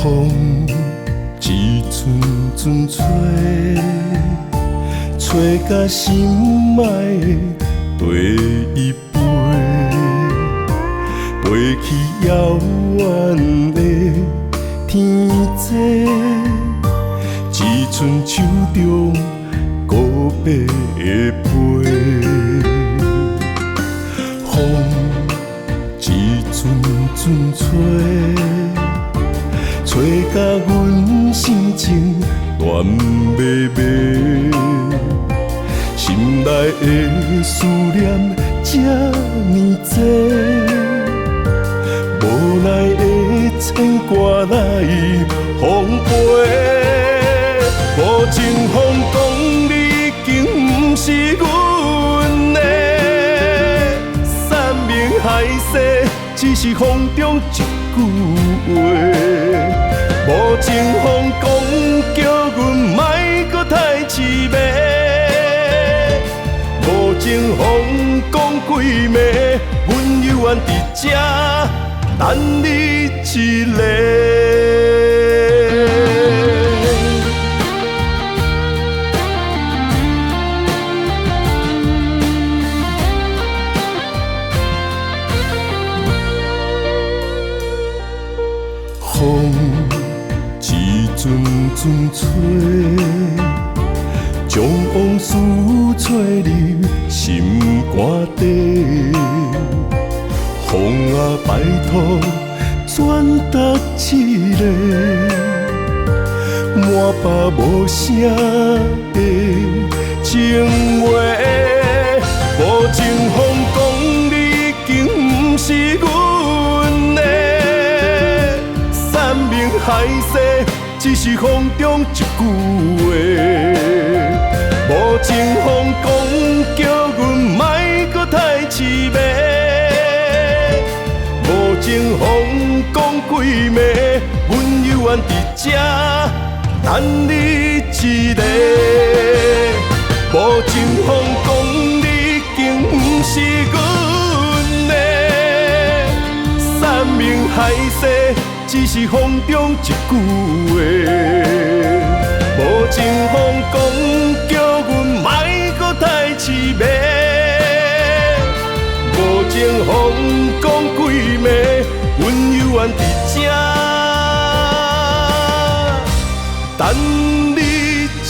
风一阵阵吹，吹甲心爱的地一飞，飞去遥远的天际，一寸手中孤白的被，风一阵阵吹。吹甲阮心情乱迷迷，心内的思念这呢多，无奈的牵挂来风飞，无情风讲你已经不是阮的，山明海誓，只是风中一句话。无情风讲，叫阮莫搁太凄迷。无情风讲几暝，阮犹原伫这等你一个。风。一阵阵吹，将往事吹入心肝底。风啊，拜托转达一个满腹无声的情话。无情风讲，你已经不是阮的，山明海誓。只是风中一句话，无情风讲，叫阮莫搁太凄迷。无情风讲几暝，阮犹原伫这等你一个。无情风讲，你已经不是阮的，山明海誓。只是风中一句话，无情风讲，叫阮莫搁太凄迷。无情风讲几暝，阮犹原伫这等你一